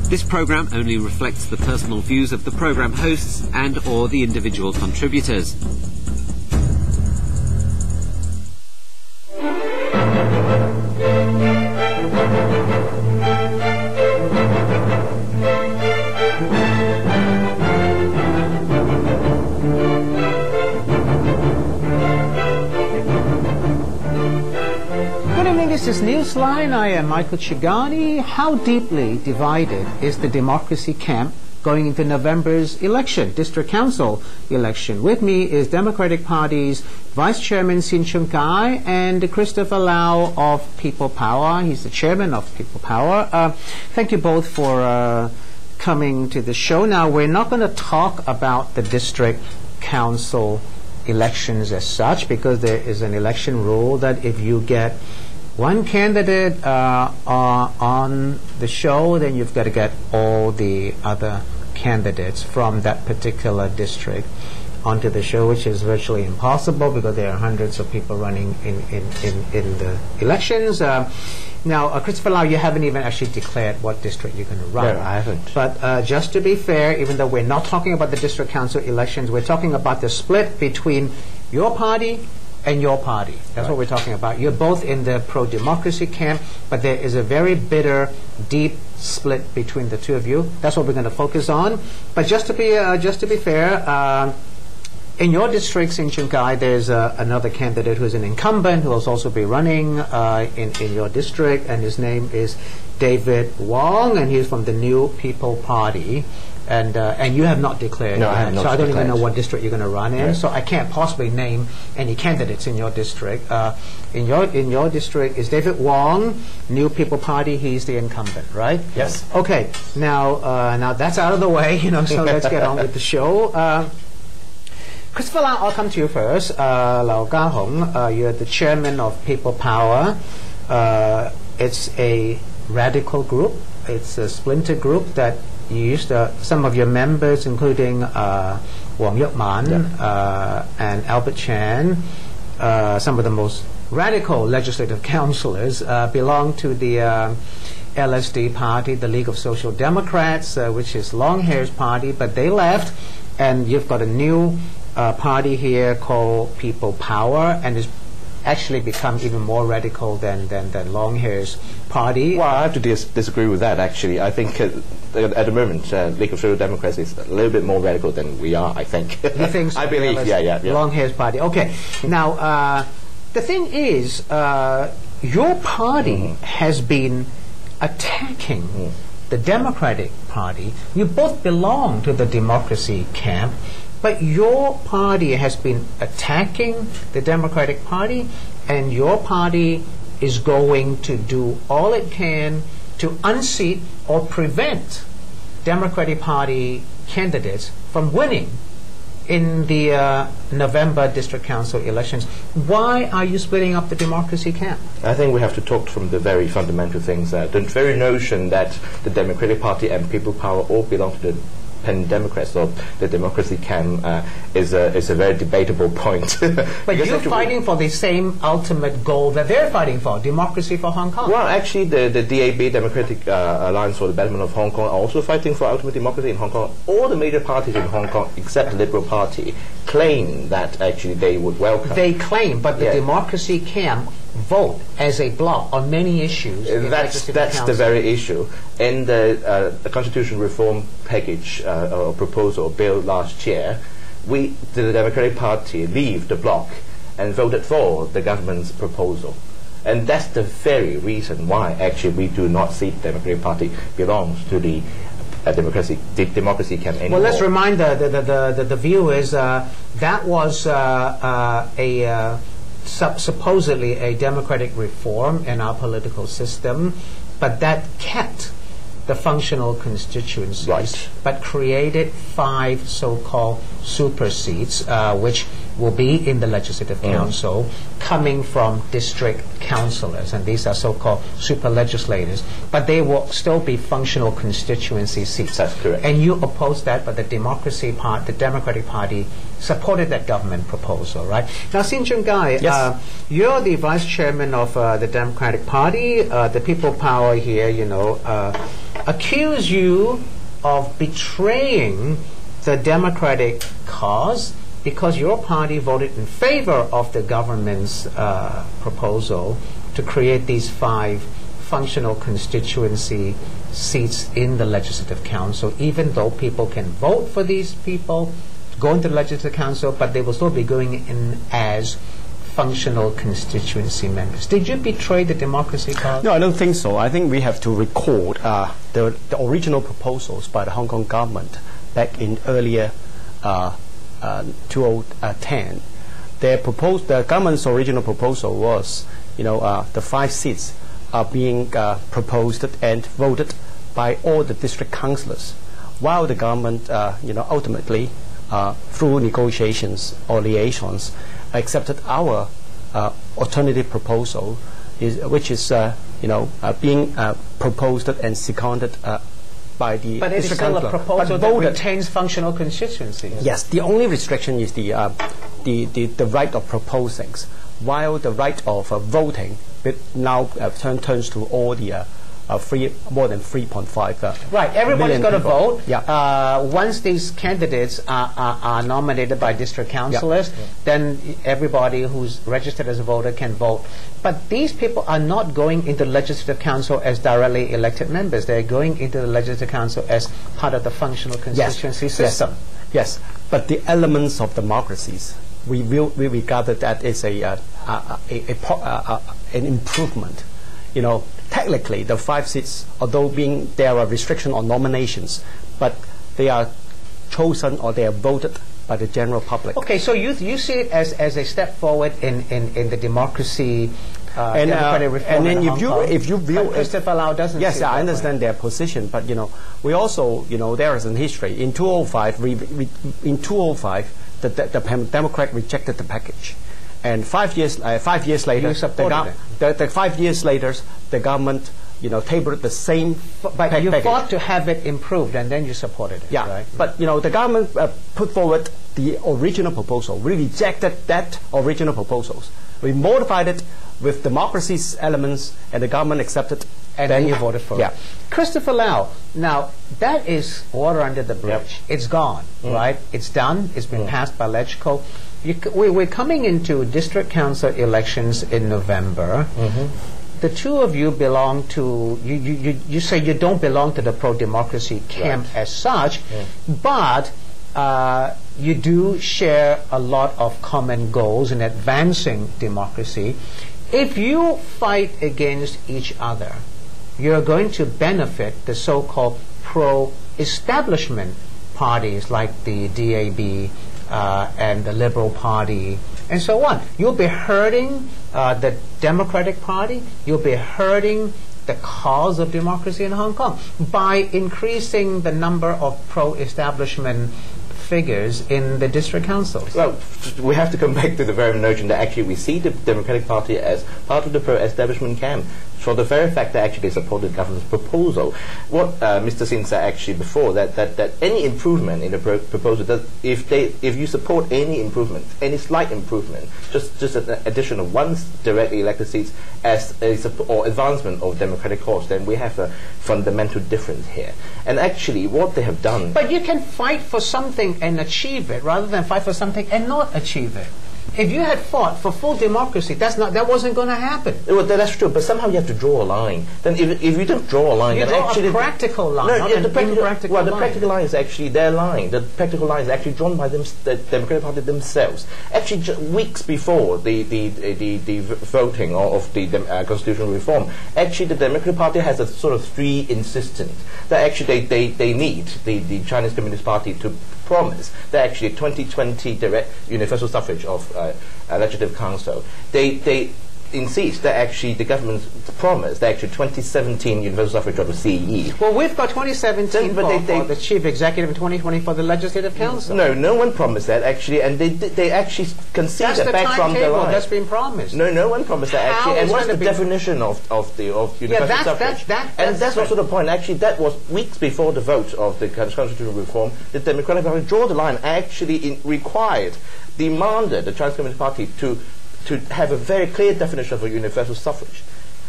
This program only reflects the personal views of the program hosts and or the individual contributors. This is Newsline. I am Michael Chigani. How deeply divided is the democracy camp going into November's election, district council election? With me is Democratic Party's Vice Chairman Sin Chung Kai and Christopher Lau of People Power. He's the chairman of People Power. Thank you both for coming to the show. Now, we're not going to talk about the district council elections as such, because there is an election rule that if you get one candidate on the show, then you've got to get all the other candidates from that particular district onto the show, which is virtually impossible because there are hundreds of people running in the elections. Now, Christopher Lau, you haven't even actually declared what district you're going to run. No, I haven't. But just to be fair, even though we're not talking about the district council elections, we're talking about the split between your party and your party. That's what we're talking about. You're both in the pro-democracy camp, but there is a very bitter, deep split between the two of you. That's what we're going to focus on. But just to be fair, in your districts in Chung Kai, there's another candidate who's an incumbent who will also be running in your district, and his name is David Wong, and he's from the New People Party. And you have not declared. No, I have not. So I don't even declared. know what district you're going to run in. Yeah. So I can't possibly name any candidates in your district. In your district is David Wong, New People Party. He's the incumbent, right? Yes. Okay. Now that's out of the way. So let's get on with the show. Christopher Lau, I'll come to you first. Lau Ka Hong, you're the chairman of People Power. It's a radical group. It's a splinter group that used some of your members, including Wong Yuk Man and Albert Chan, some of the most radical legislative councillors, belong to the LSD party, the League of Social Democrats, which is Long Hair's party, but they left, and you've got a new party here called People Power, and it's actually become even more radical than Long Hair's party. Well, I have to disagree with that, actually. I think at the moment, League of Social Democrats is a little bit more radical than we are, I think. You think so? I believe, yeah. Long Hair's party. Okay. Now, the thing is, your party has been attacking the Democratic Party. You both belong to the democracy camp, but your party has been attacking the Democratic Party, and your party is going to do all it can to unseat or prevent Democratic Party candidates from winning in the November District Council elections. Why are you splitting up the democracy camp? I think we have to talk from the very fundamental things. The very notion that the Democratic Party and People Power all belong to the Democrats or the democracy camp is a very debatable point. But you're fighting for the same ultimate goal that they're fighting for, democracy for Hong Kong. Well, actually, the DAB, Democratic Alliance for the Betterment of Hong Kong, are also fighting for ultimate democracy in Hong Kong. All the major parties in Hong Kong, except the Liberal Party, claim that actually they would welcome. They claim, but the democracy camp vote as a bloc on many issues. That's the very issue. In the constitution reform package or proposal bill last year, the Democratic Party leave the bloc and voted for the government's proposal. And that's the very reason why actually we do not see the Democratic Party belongs to the democracy camp anymore. Well, let's remind the viewers that was supposedly a democratic reform in our political system, but that kept the functional constituencies, right, but created 5 so-called super seats, which will be in the Legislative Council, coming from district councillors, and these are so-called super legislators, but they will still be functional constituency seats. That's correct. And you oppose that, but the Democratic Party supported that government proposal, right? Now, Sin Chung Kai, yes. You're the vice chairman of the Democratic Party. The People Power here, accuse you of betraying the democratic cause because your party voted in favor of the government's proposal to create these 5 functional constituency seats in the Legislative Council, even though people can vote for these people, go into the Legislative Council, but they will still be going in as functional constituency members. Did you betray the democracy cause? No, I don't think so. I think we have to record the original proposals by the Hong Kong government back in earlier 2010. The government's original proposal was, the 5 seats are being proposed and voted by all the district councillors, while the government, ultimately, through negotiations or liaisons, accepted our alternative proposal, which is being proposed and seconded by the but it is still a proposal that retains functional constituency. Yes, the only restriction is the right of proposing, while the right of voting now turns to all the more than 3.5 right, everybody's got to vote. Yeah. Once these candidates are nominated by district councillors, then everybody who's registered as a voter can vote. But these people are not going into the Legislative Council as directly elected members. They're going into the Legislative Council as part of the functional constituency system. Yes, but the elements of democracies, we regard that as an improvement. Technically, the 5 seats, although there are restrictions on nominations, but they are chosen or they are voted by the general public. Okay, so you see it as a step forward in the democracy, democratic reform. And then if you view Christopher Lau doesn't. Yes, see it I that understand way. their position, but we also there is a history. In 2005, the Democrat rejected the package. And 5 years later, the 5 years later, the government, tabled the same But you package. fought to have it improved, and then you supported it. Yeah, right? but the government put forward the original proposal. We rejected that original proposals. We modified it with democracy's elements, and the government accepted. And then you voted for it. Christopher Lau, now that is water under the bridge. Yep. It's gone, right? It's done. It's been passed by LegCo. We're coming into district council elections in November. The two of you belong to, you say you don't belong to the pro-democracy camp as such, but you do share a lot of common goals in advancing democracy. If you fight against each other, you're going to benefit the so-called pro-establishment parties like the DAB and the Liberal Party and so on. You'll be hurting the Democratic Party. You'll be hurting the cause of democracy in Hong Kong by increasing the number of pro-establishment figures in the district councils. Well, we have to come back to the very notion that actually we see the Democratic Party as part of the pro-establishment camp for the very fact that actually they supported the government's proposal. What Mr. Sin said actually before, that any improvement in the proposal, that if you support any improvement, any slight improvement, just an addition of 1 directly elected seats as a or advancement of democratic cause, then we have a fundamental difference here. And actually what they have done... But you can fight for something and achieve it rather than fight for something and not achieve it. If you had fought for full democracy, that wasn't going to happen. Well, that's true, but somehow you have to draw a line. Then if you don't draw a line... You then draw actually a practical line, not an impractical line. Well, the practical line is actually their line. The practical line is actually drawn by the Democratic Party themselves. Actually, weeks before the voting of the constitutional reform, actually the Democratic Party has a sort of 3 insistence that actually they need the Chinese Communist Party to promise that actually 2020 direct universal suffrage of Legislative Council. They insist that actually the government's promise that actually 2017 universal suffrage of the CEE. Well, we've got 2017 for the chief executive and 2020 for the Legislative Council. No one promised that actually, and they actually conceded back from the line. That's been promised. No one promised that actually. And what's the definition of universal suffrage? And that's also the point. Actually, that was weeks before the vote of the constitutional reform. The Democratic Party drew the line. Actually, demanded the Chinese Communist Party to have a very clear definition of a universal suffrage.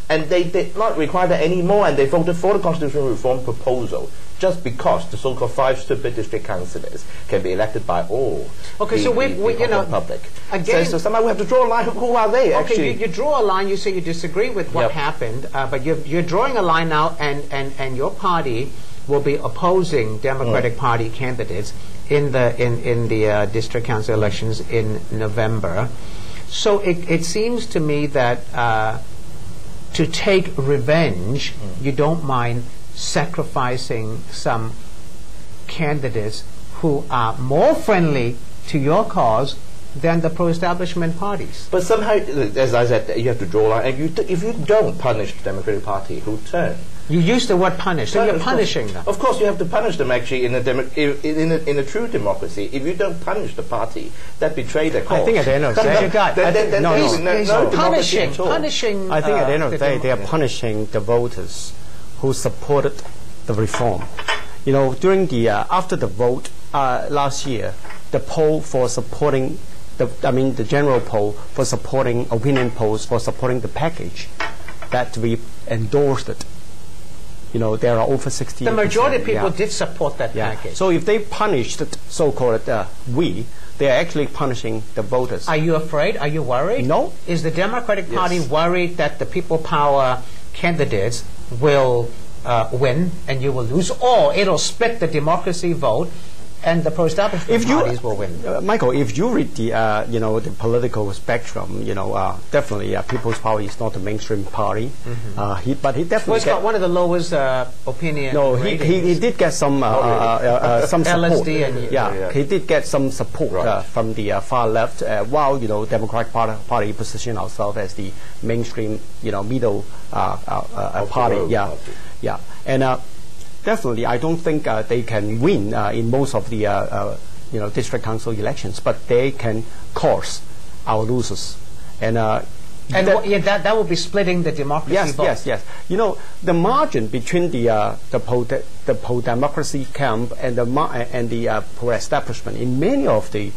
And they did not require that anymore, and they voted for the constitutional reform proposal just because the so-called 5 stupid district councillors can be elected by all. Okay, so we you know, public. Again, so somehow we have to draw a line. Who are they actually? Okay, you draw a line. You say you disagree with what happened, but you're drawing a line now, and your party will be opposing Democratic Party candidates in the district council elections in November. So it seems to me that to take revenge, you don't mind sacrificing some candidates who are more friendly to your cause than the pro-establishment parties. But somehow, as I said, you have to draw a line. And if you don't punish the Democratic Party, who'll turn? You use the word punish, so you're punishing them. Of course, you have to punish them. Actually, in a true democracy, if you don't punish the party that betrayed the cause, I think at the end of the day, punishing. I think at the end of the day, they are punishing the voters who supported the reform. You know, during the after the vote last year, the poll for supporting the general poll for supporting opinion polls for supporting the package that we endorsed it. You know, there are over 60%. The majority of people did support that package. So if they punished so-called they are actually punishing the voters. Are you afraid? Are you worried? No. Is the Democratic Party worried that the people power candidates will win and you will lose, or it'll split the democracy vote and the pro-establishment parties will win? Michael, if you read the the political spectrum, definitely People's Power is not the mainstream party. But he definitely he's got one of the lowest opinion. No, he did get some some support. LSD he did get some support from the far left. While Democratic Party position ourselves as the mainstream, middle party. And. Definitely, I don't think they can win in most of the district council elections, but they can cause our losers, and that will be splitting the democracy vote. Yes. You know, the margin between the pro-democracy camp and the pro-establishment in many of the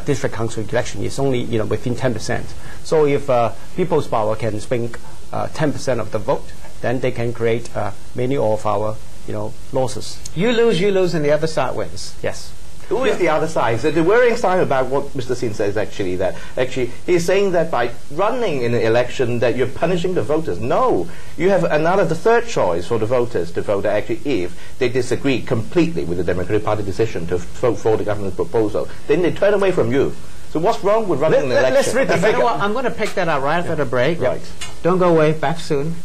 district council election is only within 10%. So if People's Power can swing 10% of the vote, then they can create many of our losses. You lose, and the other side wins. Yes. Who is the other side? So the worrying side about what Mr. Sin says actually that he's saying that by running in an election that you're punishing the voters. No, you have the third choice for the voters to vote actually if they disagree completely with the Democratic Party decision to vote for the government's proposal. Then they turn away from you. So what's wrong with running an election? Let's read the figure. I'm going to pick that out right after the break. Right. Don't go away. Back soon.